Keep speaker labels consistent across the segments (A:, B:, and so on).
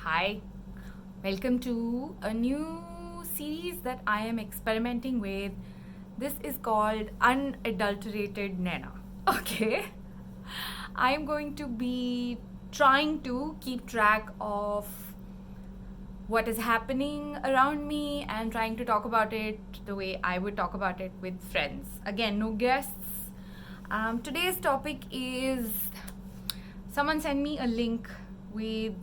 A: Hi, welcome to a new series that I am experimenting with. This is called Unadulterated Nena. Okay, I'm going to be trying to keep track of what is happening around me and trying to talk about it the way I would talk about it with friends. Again, no guests. Today's topic is someone sent me a link with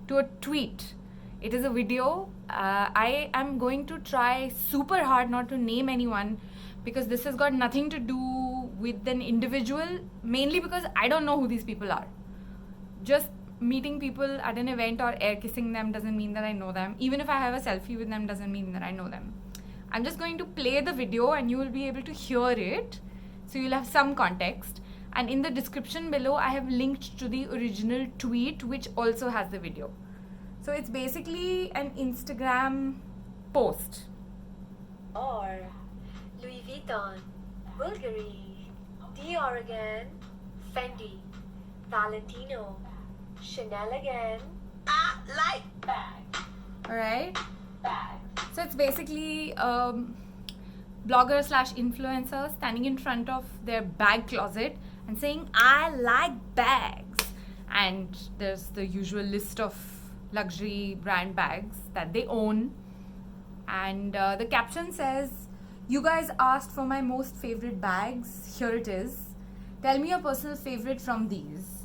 A: to a tweet. It is a video. I am going to try super hard not to name anyone because this has got nothing to do with an individual, mainly because I don't know who these people are. Just meeting people at an event or air kissing them doesn't mean that I know them. Even if I have a selfie with them doesn't mean that I know them. I'm just going to play the video and you will be able to hear it, so you'll have some context. And in the description below I have linked to the original tweet which also has the video. So it's basically an Instagram post.
B: Or Louis Vuitton, Bulgari, Dior again, Fendi, Valentino, Chanel again. I like bags.
A: Alright?
B: Bags.
A: So it's basically blogger slash influencer standing in front of their bag closet and saying, I like bags. And there's the usual list of luxury brand bags that they own. And the caption says, you guys asked for my most favorite bags. Here it is. Tell me your personal favorite from these.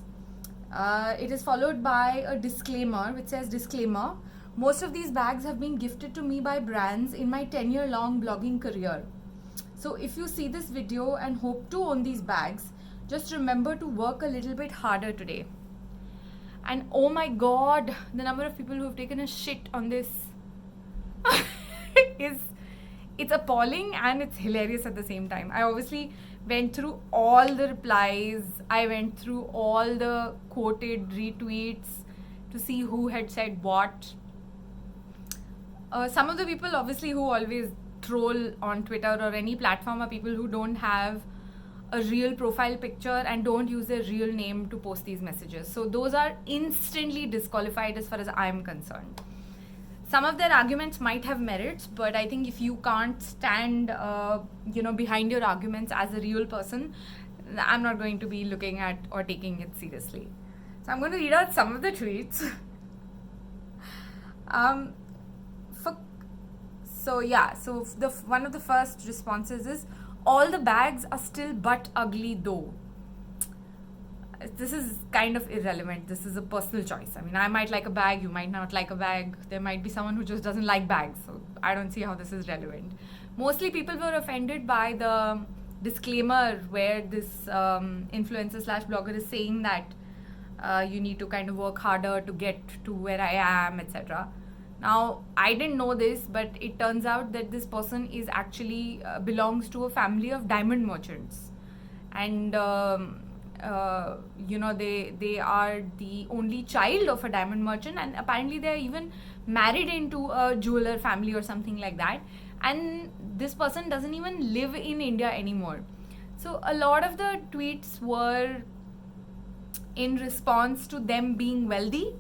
A: It is followed by a disclaimer which says, disclaimer, most of these bags have been gifted to me by brands in my 10-year-long blogging career. So if you see this video and hope to own these bags, just remember to work a little bit harder today. And oh my god, the number of people who have taken a shit on this it's appalling and it's hilarious at the same time. I obviously went through all the replies, I went through all the quoted retweets to see who had said what. Some of the people obviously who always troll on Twitter or any platform are people who don't have a real profile picture and don't use their real name to post these messages. So those are instantly disqualified as far as I'm concerned. Some of their arguments might have merits, but I think if you can't stand behind your arguments as a real person, I'm not going to be looking at or taking it seriously. So I'm going to read out some of the tweets. One of the first responses is, all the bags are still but ugly though. This is kind of irrelevant. This is a personal choice. I mean, I might like a bag, you might not like a bag. There might be someone who just doesn't like bags. So I don't see how this is relevant. Mostly people were offended by the disclaimer where this influencer slash blogger is saying that you need to kind of work harder to get to where I am, etc. Now, I didn't know this, but it turns out that this person is actually belongs to a family of diamond merchants. And they are the only child of a diamond merchant, and apparently they're even married into a jeweler family or something like that. And this person doesn't even live in India anymore. So a lot of the tweets were in response to them being wealthy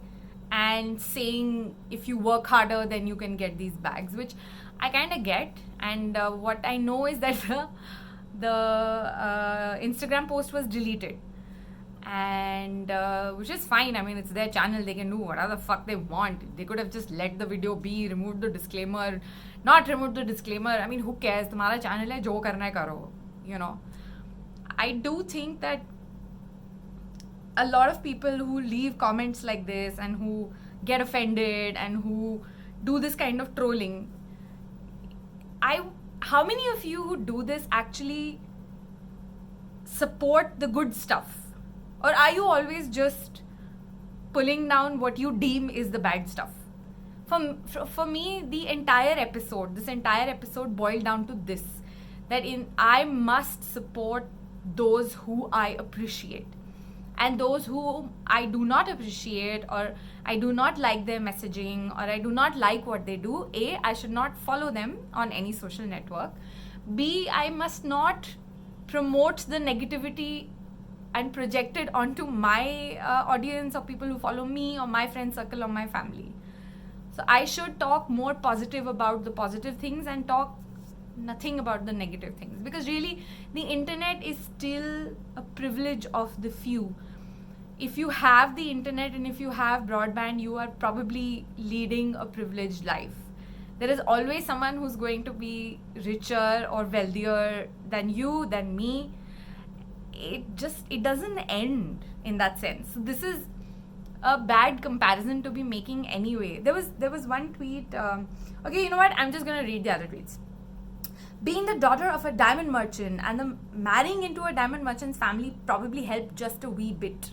A: and saying if you work harder then you can get these bags, which I kind of get. And what I know is that the Instagram post was deleted, and which is fine. I mean, it's their channel, they can do whatever the fuck they want. They could have just let the video be, removed the disclaimer, not removed the disclaimer. I mean, who cares? Tumhara channel hai, jo karna hai karo. I do think that a lot of people who leave comments like this and who get offended and who do this kind of trolling, how many of you who do this actually support the good stuff? Or are you always just pulling down what you deem is the bad stuff? For me, this entire episode boiled down to this, that I must support those who I appreciate. And those who I do not appreciate, or I do not like their messaging, or I do not like what they do, A, I should not follow them on any social network. B, I must not promote the negativity and project it onto my audience or people who follow me or my friend circle or my family. So I should talk more positive about the positive things and talk nothing about the negative things, because really the internet is still a privilege of the few. If you have the internet and if you have broadband, you are probably leading a privileged life. There is always someone who's going to be richer or wealthier than you, than me. It doesn't end in that sense. So this is a bad comparison to be making anyway. There was one tweet. Okay, you know what? I'm just gonna read the other tweets. Being the daughter of a diamond merchant and the marrying into a diamond merchant's family probably helped just a wee bit.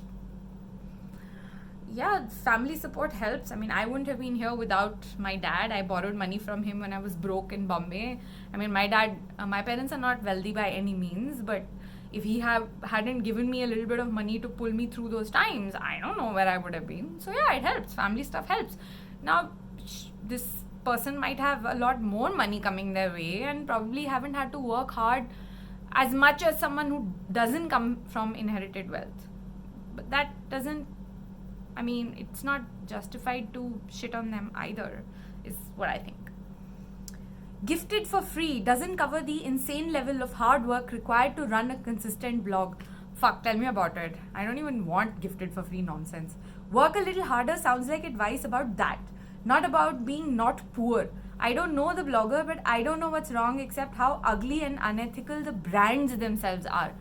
A: Yeah, family support helps. I mean, I wouldn't have been here without my dad. I borrowed money from him when I was broke in Bombay. I mean, my parents are not wealthy by any means, but if he hadn't given me a little bit of money to pull me through those times, I don't know where I would have been. So yeah, it helps. Family stuff helps. Now, this person might have a lot more money coming their way and probably haven't had to work hard as much as someone who doesn't come from inherited wealth. But that doesn't, I mean, it's not justified to shit on them either, is what I think. Gifted for free doesn't cover the insane level of hard work required to run a consistent blog. Fuck, tell me about it. I don't even want gifted for free nonsense. Work a little harder sounds like advice about that, not about being not poor. I don't know the blogger, but I don't know what's wrong except how ugly and unethical the brands themselves are.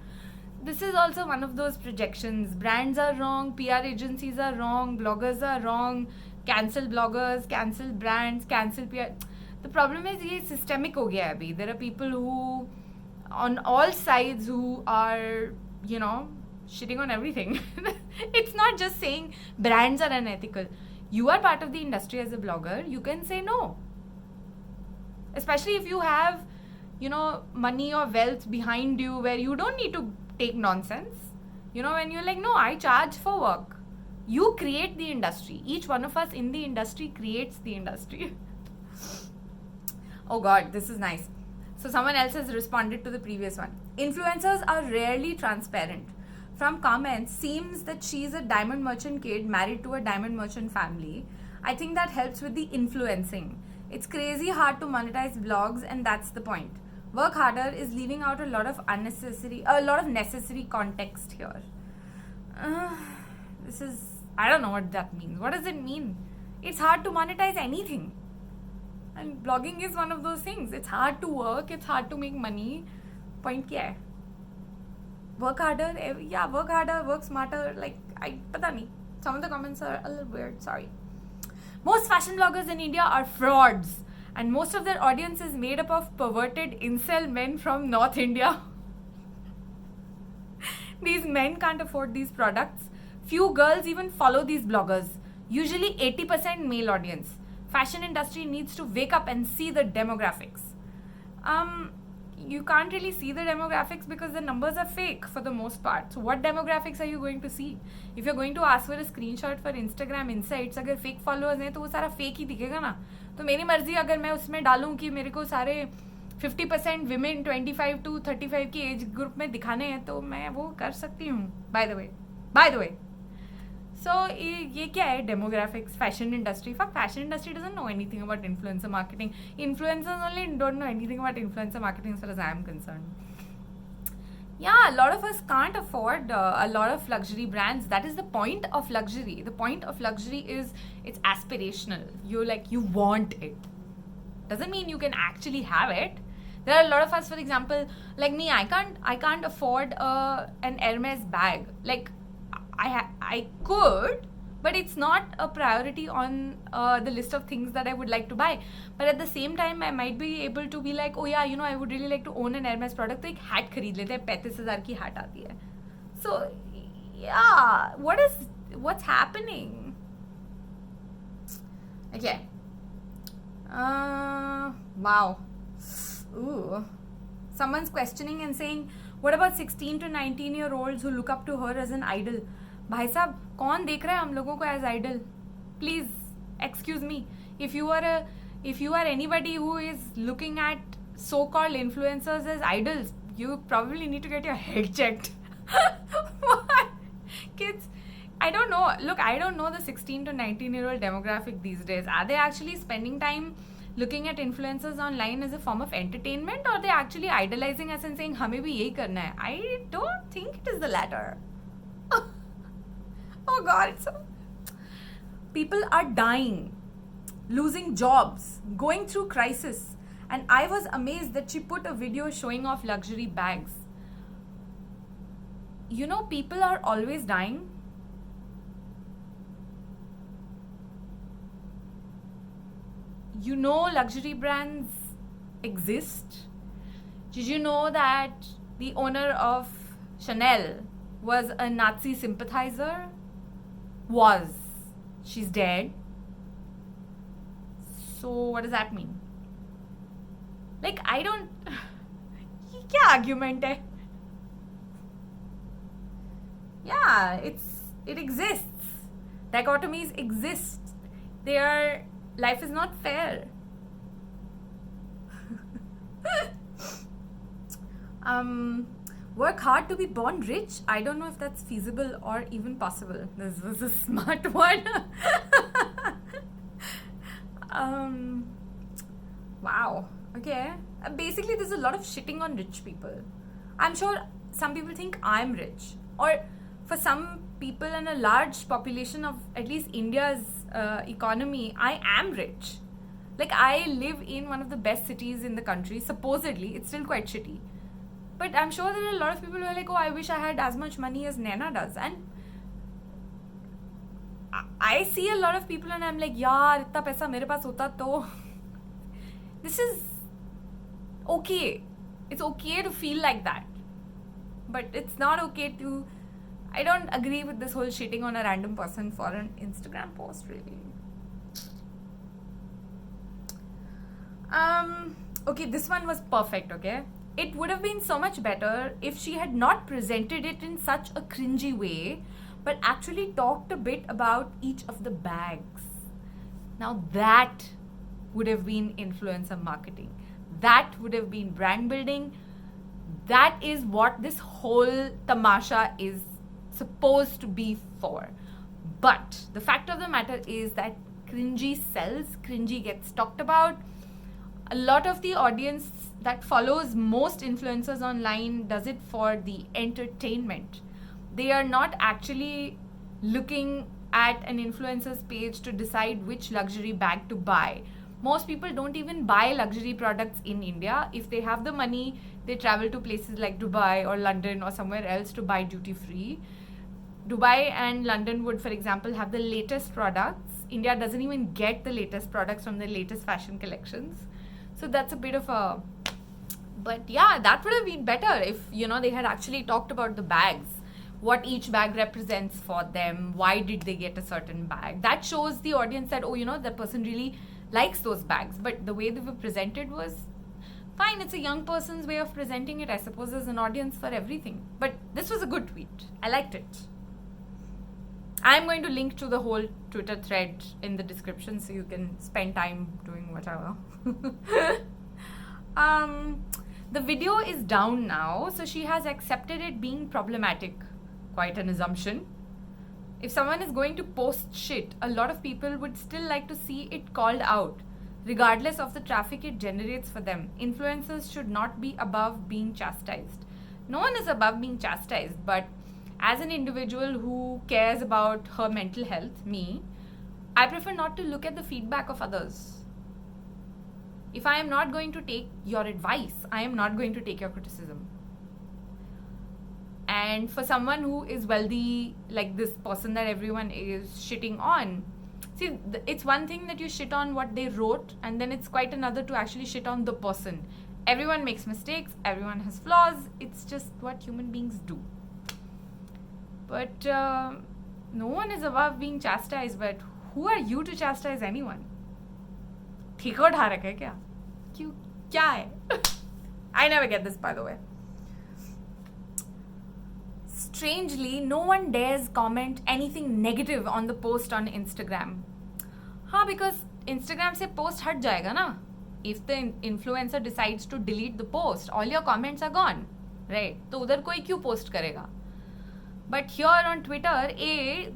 A: This is also one of those projections. Brands are wrong, PR agencies are wrong, bloggers are wrong, cancel bloggers, cancel brands, cancel PR. The problem is ये systemic हो गया है अभी. There are people who, on all sides, who are, you know, shitting on everything. It's not just saying brands are unethical. You are part of the industry as a blogger. You can say no. Especially if you have, you know, money or wealth behind you where you don't need to take nonsense. You know, when you're like, no, I charge for work. You create the industry. Each one of us in the industry creates the industry. Oh God, this is nice. So someone else has responded to the previous one. Influencers are rarely transparent. From comments, seems that she's a diamond merchant kid married to a diamond merchant family. I think that helps with the influencing. It's crazy hard to monetize vlogs, and that's the point. Work harder is leaving out a lot of necessary context here. I don't know what that means. What does it mean? It's hard to monetize anything. And blogging is one of those things. It's hard to work, it's hard to make money. Point kya hai? Work harder, yeah, work harder, work smarter. Like, pata nahi. Some of the comments are a little weird, sorry. Most fashion bloggers in India are frauds, and most of their audience is made up of perverted incel men from North India. These men can't afford these products. Few girls even follow these bloggers. Usually 80% male audience. Fashion industry needs to wake up and see the demographics. You can't really see the demographics because the numbers are fake for the most part. So what demographics are you going to see? If you're going to ask for a screenshot for Instagram Insights, अगर fake followers हैं तो वो सारा fake ही दिखेगा ना. तो मेरी मर्जी अगर मैं उसमें डालूं कि मेरे को सारे 50% women 25 to 35 की एज ग्रुप में दिखाने हैं तो मैं वो कर सकती हूँ. By the way. So, ये क्या है demographics, fashion industry? Fuck, fashion industry doesn't know anything about influencer marketing. Influencers only don't know anything about influencer marketing as far as I am concerned. Yeah, a lot of us can't afford a lot of luxury brands. That is the point of luxury. The point of luxury is it's aspirational. You want it. Doesn't mean you can actually have it. There are a lot of us, for example, like me, I can't afford an Hermes bag. Like, I could, but it's not a priority on the list of things that I would like to buy. But at the same time, I might be able to be like, oh yeah, you know, I would really like to own an Hermes product. तो एक hat खरीद लेते हैं, 35,000 की hat आती है. So yeah, what's happening? Okay. Wow. Ooh. Someone's questioning and saying, what about 16 to 19-year-olds who look up to her as an idol? भाई साहब, कौन देख रहा है हम लोगों को as idol? Please, excuse me. If you are anybody who is looking at so-called influencers as idols, you probably need to get your head checked. Why? kids, I don't know. Look, I don't know the 16 to 19-year-old demographic these days. Are they actually spending time looking at influencers online as a form of entertainment, or are they actually idolizing us and saying, हमें भी यही करना है? I don't think it is the latter. Oh God, it's so... People are dying, losing jobs, going through crisis. And I was amazed that she put a video showing off luxury bags. You know, people are always dying. You know, luxury brands exist. Did you know that the owner of Chanel was a Nazi sympathizer? She's dead. So what does that mean? Like, I don't... क्या argument है? Yeah, it exists. Dichotomies exist. Life is not fair. Work hard to be born rich. I don't know if that's feasible or even possible. This was a smart one. Wow. Okay. Basically, there's a lot of shitting on rich people. I'm sure some people think I'm rich. Or for some people in a large population of at least India's economy, I am rich. Like, I live in one of the best cities in the country. Supposedly, it's still quite shitty. But I'm sure there are a lot of people who are like, oh, I wish I had as much money as Naina does. And I see a lot of people and I'm like, yaar, itna paisa mere paas hota to. This is okay. It's okay to feel like that. But it's not okay to... I don't agree with this whole shitting on a random person for an Instagram post, really. Okay, this one was perfect, okay? It would have been so much better if she had not presented it in such a cringy way, but actually talked a bit about each of the bags. Now that would have been influencer marketing. That would have been brand building. That is what this whole tamasha is supposed to be for. But the fact of the matter is that cringy sells, cringy gets talked about. A lot of the audience that follows most influencers online does it for the entertainment. They are not actually looking at an influencer's page to decide which luxury bag to buy. Most people don't even buy luxury products in India. If they have the money, they travel to places like Dubai or London or somewhere else to buy duty free. Dubai and London would, for example, have the latest products. India doesn't even get the latest products from the latest fashion collections. So that's a bit of a... But yeah, that would have been better if, you know, they had actually talked about the bags. What each bag represents for them. Why did they get a certain bag? That shows the audience that, oh, you know, that person really likes those bags. But the way they were presented was... Fine, it's a young person's way of presenting it. I suppose there's an audience for everything. But this was a good tweet. I liked it. I'm going to link to the whole Twitter thread in the description so you can spend time doing whatever. The video is down now, so she has accepted it being problematic. Quite an assumption. If someone is going to post shit, a lot of people would still like to see it called out, regardless of the traffic it generates for them. Influencers should not be above being chastised. No one is above being chastised, but as an individual who cares about her mental health, me, I prefer not to look at the feedback of others. If I am not going to take your advice, I am not going to take your criticism. And for someone who is wealthy, like this person that everyone is shitting on, see, it's one thing that you shit on what they wrote, and then it's quite another to actually shit on the person. Everyone makes mistakes, everyone has flaws, it's just what human beings do. But no one is above being chastised, but who are you to chastise anyone? ठीका उठा रखा है क्या? क्यों? क्या है? I never get this, by the way. Strangely, no one dares comment anything negative on the post on Instagram. हाँ, because Instagram से post हट जाएगा ना. If the influencer decides to delete the post, all your comments are gone, right? तो उधर कोई क्यों post करेगा? But here on Twitter,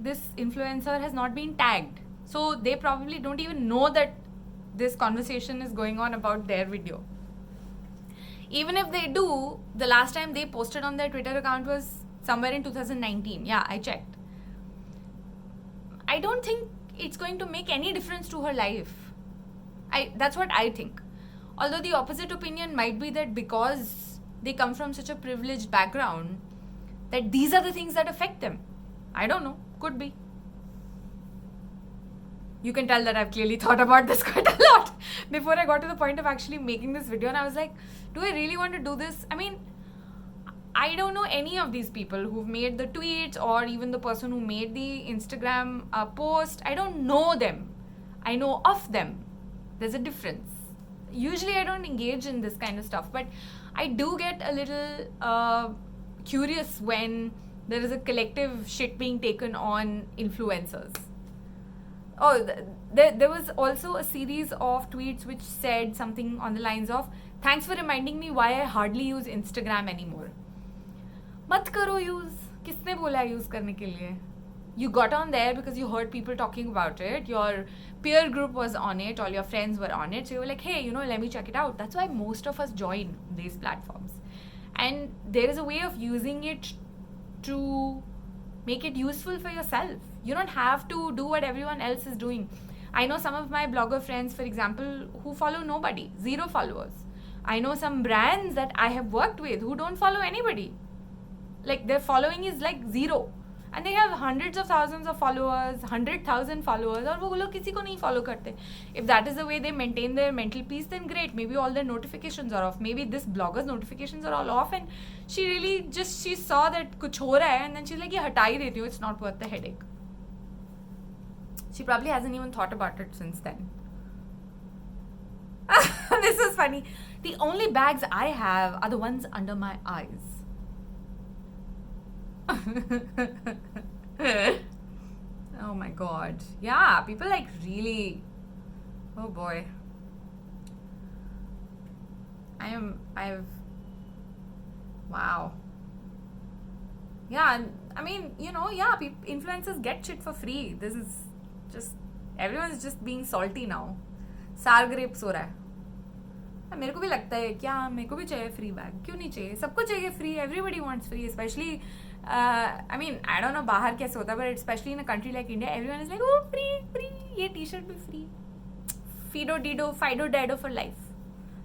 A: this influencer has not been tagged. So they probably don't even know that this conversation is going on about their video. Even if they do, the last time they posted on their Twitter account was somewhere in 2019. Yeah, I checked. I don't think it's going to make any difference to her life. That's what I think. Although the opposite opinion might be that because they come from such a privileged background, that these are the things that affect them. I don't know. Could be. You can tell that I've clearly thought about this quite a lot before I got to the point of actually making this video. And I was like, do I really want to do this? I mean, I don't know any of these people who've made the tweets or even the person who made the Instagram post. I don't know them. I know of them. There's a difference. Usually I don't engage in this kind of stuff, but I do get a little curious when there is a collective shit being taken on influencers. Oh, there was also a series of tweets which said something on the lines of, thanks for reminding me why I hardly use Instagram anymore. मत करो use. किसने बोला use करने के लिए? You got on there because you heard people talking about it. Your peer group was on it. All your friends were on it. So you were like, hey, let me check it out. That's why most of us join these platforms. And there is a way of using it to make it useful for yourself. You don't have to do what everyone else is doing. I know some of my blogger friends, for example, who follow nobody, 0 followers. I know some brands that I have worked with who don't follow anybody. Like their following is like 0. And they have hundreds of thousands of followers, 100,000 followers, और वो लोग किसी को नहीं follow करते. If that is the way they maintain their mental peace, then great. Maybe all their notifications are off. Maybe this blogger's notifications are all off, and she saw that कुछ हो रहा है, and then she's like, ये हटा ही देती हूँ. It's not worth the headache. She probably hasn't even thought about it since then. This is funny. The only bags I have are the ones under my eyes. Oh my god. Yeah, people like really. Oh boy. Wow. Yeah, I mean, influencers get shit for free. This is just, everyone's just being salty now. Sour grapes हो रहा है. मेरे को भी लगता है क्या मेरे को भी चाहिए फ्री बैग. क्यों नहीं चाहिए? सबको चाहिए free. Everybody wants free, especially I mean, I don't know बाहर कैसे होता है, but especially in a country like India, everyone is like, oh, free, ये t-shirt भी free. Fido Dido, Fido Dado for life.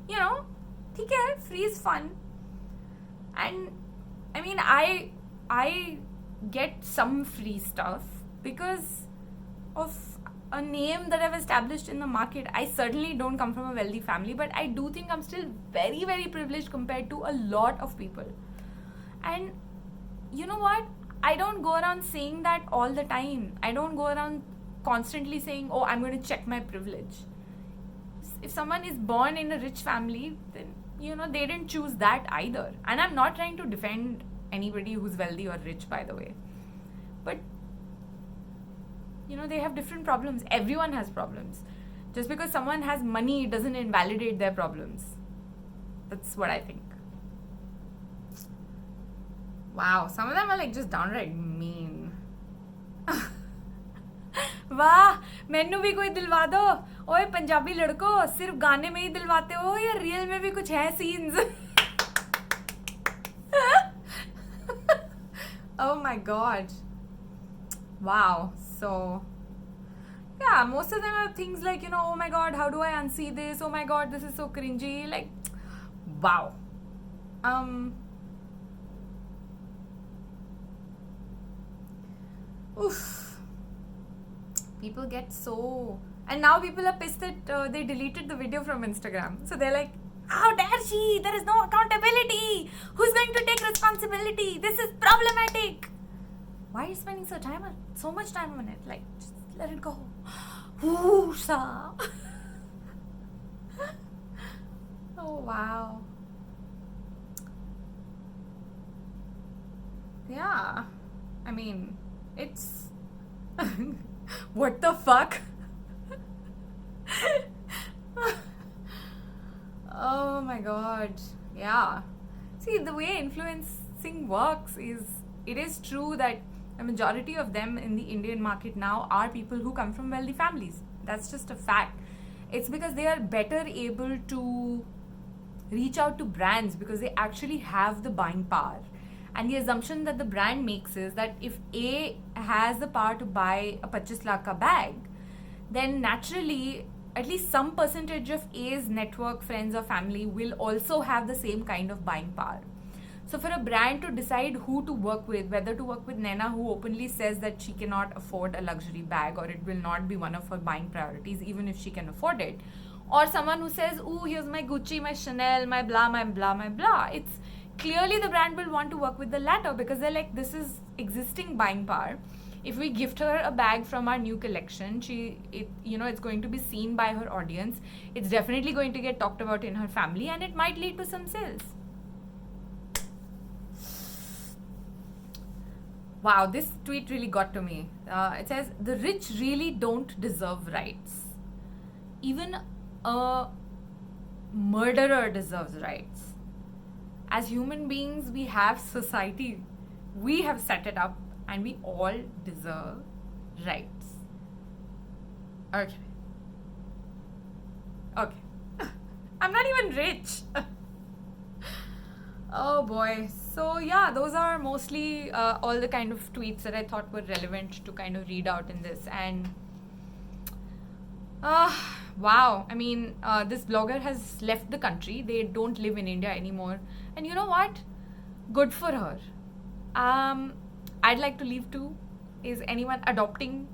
A: ठीक है, free is fun. And I mean, I get some free stuff because of a name that I've established in the market. I certainly don't come from a wealthy family, but I do think I'm still very, very privileged compared to a lot of people. And you know what? I don't go around saying that all the time. I don't go around constantly saying, oh, I'm going to check my privilege. If someone is born in a rich family, then, they didn't choose that either. And I'm not trying to defend anybody who's wealthy or rich, by the way. But, they have different problems. Everyone has problems. Just because someone has money doesn't invalidate their problems. That's what I think. Wow, some of them are like just downright mean. वाह, मैनू भी कोई दिलवा दो. ओए पंजाबी लड़कों, सिर्फ गाने में ही दिलवाते हो या रियल में भी कुछ है scenes? Oh my god. Wow. So yeah, most of them are things like, oh my god, how do I unsee this? Oh my god, this is so cringy. Like, wow. Oof. People get so... And now people are pissed that they deleted the video from Instagram. So they're like, how dare she? There is no accountability. Who's going to take responsibility? This is problematic. Why are you spending so much time on it? Like, just let it go. Whoosah. Oh, wow. Yeah. I mean, it's... What the fuck? Oh my god. Yeah. See, the way influencing works is it is true that a majority of them in the Indian market now are people who come from wealthy families. That's just a fact. It's because they are better able to reach out to brands because they actually have the buying power. And the assumption that the brand makes is that if A has the power to buy a 25 lakh ka bag, then naturally at least some percentage of A's network, friends or family will also have the same kind of buying power. So for a brand to decide who to work with, whether to work with Naina, who openly says that she cannot afford a luxury bag or it will not be one of her buying priorities even if she can afford it, or someone who says, ooh, here's my Gucci, my Chanel, my blah, my blah, my blah, it's clearly the brand will want to work with the latter because they're like, this is existing buying power. If we gift her a bag from our new collection, it's going to be seen by her audience. It's definitely going to get talked about in her family and it might lead to some sales. Wow, this tweet really got to me. It says, the rich really don't deserve rights. Even a murderer deserves rights. As human beings, we have society. We have set it up and we all deserve rights. Okay. I'm not even rich. Oh boy. So yeah, those are mostly all the kind of tweets that I thought were relevant to kind of read out in this. And wow, I mean, this blogger has left the country. They don't live in India anymore. And you know what? Good for her. I'd like to leave too. Is anyone adopting?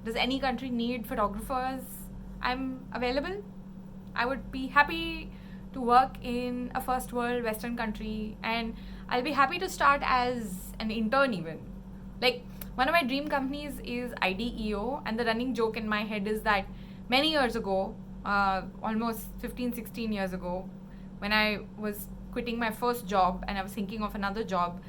A: Does any country need photographers? I'm available. I would be happy to work in a first world Western country, and I'll be happy to start as an intern even. Like, one of my dream companies is IDEO, and the running joke in my head is that many years ago, almost 15-16 years ago, when I was quitting my first job and I was thinking of another job,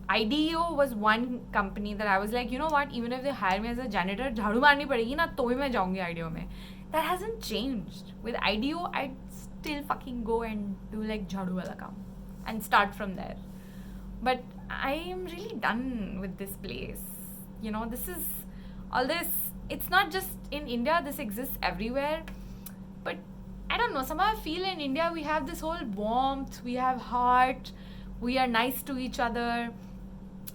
A: IDEO was one company that I was like, you know what, even if they hire me as a janitor, झाड़ू मारनी पड़ेगी ना तो भी मैं जाऊंगी IDEO में. That hasn't changed. With IDEO, I'd still fucking go and do like झाड़ू वाला काम and start from there. But I am really done with this place. You know, it's not just in India, this exists everywhere. But I don't know, somehow I feel in India we have this whole warmth, we have heart, we are nice to each other.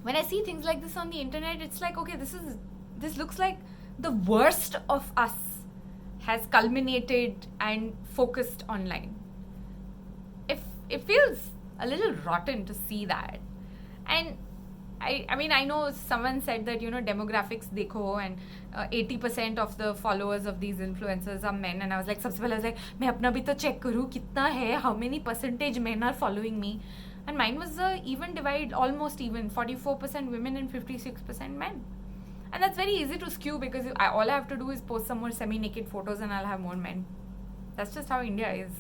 A: When I see things like this on the internet, it's like, okay, this looks like the worst of us has culminated and focused online. It feels a little rotten to see that. And I mean, I know someone said that, you know, demographics dekho and 80% of the followers of these influencers are men. And I was like, sabse pehle I was like, main apna bhi to check karu, kitna hai, how many percentage men are following me. And mine was even divide, almost even, 44% women and 56% men. And that's very easy to skew because all I have to do is post some more semi-naked photos and I'll have more men. That's just how India is.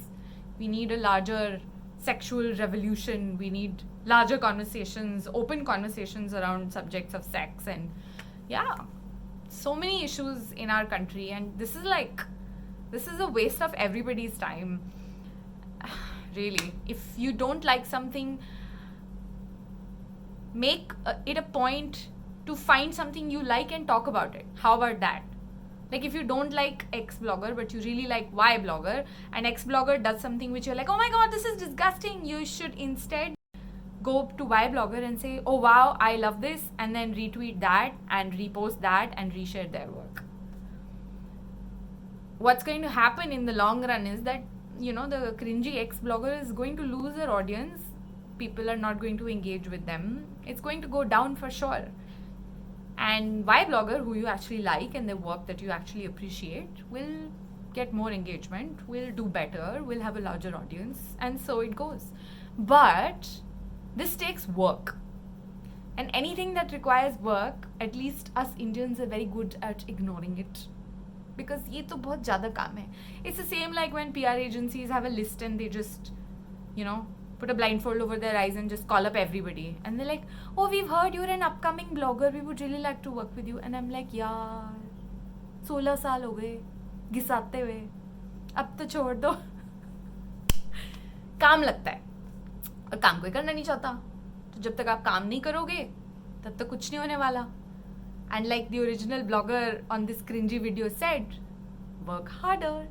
A: We need a larger sexual revolution. We need larger conversations, open conversations around subjects of sex. And yeah, so many issues in our country. And this is a waste of everybody's time. Really. If you don't like something, make it a point to find something you like and talk about it. How about that? Like, if you don't like X blogger but you really like Y blogger, and X blogger does something which you're like, oh my god, this is disgusting, you should instead go to Y blogger and say, oh wow, I love this, and then retweet that and repost that and reshare their work. What's going to happen in the long run is that, you know, the cringy X blogger is going to lose their audience. People are not going to engage with them. It's going to go down for sure. And Y blogger, who you actually like and the work that you actually appreciate, will get more engagement, will do better, will have a larger audience, and so it goes. But this takes work. And anything that requires work, at least us Indians are very good at ignoring it. Because ये तो बहुत ज़्यादा काम है. It's the same like when PR agencies have a list and they just, you know, put a blindfold over their eyes and just call up everybody. And they're like, oh, we've heard you're an upcoming blogger. We would really like to work with you. And I'm like, yaar, 16 साल हो गए घिसाते हुए. अब तो छोड़ दो. काम लगता है. और काम कोई करना नहीं चाहता. तो जब तक आप काम नहीं करोगे, तब तो कुछ नहीं होने वाला. And like the original blogger on this cringy video said, work harder.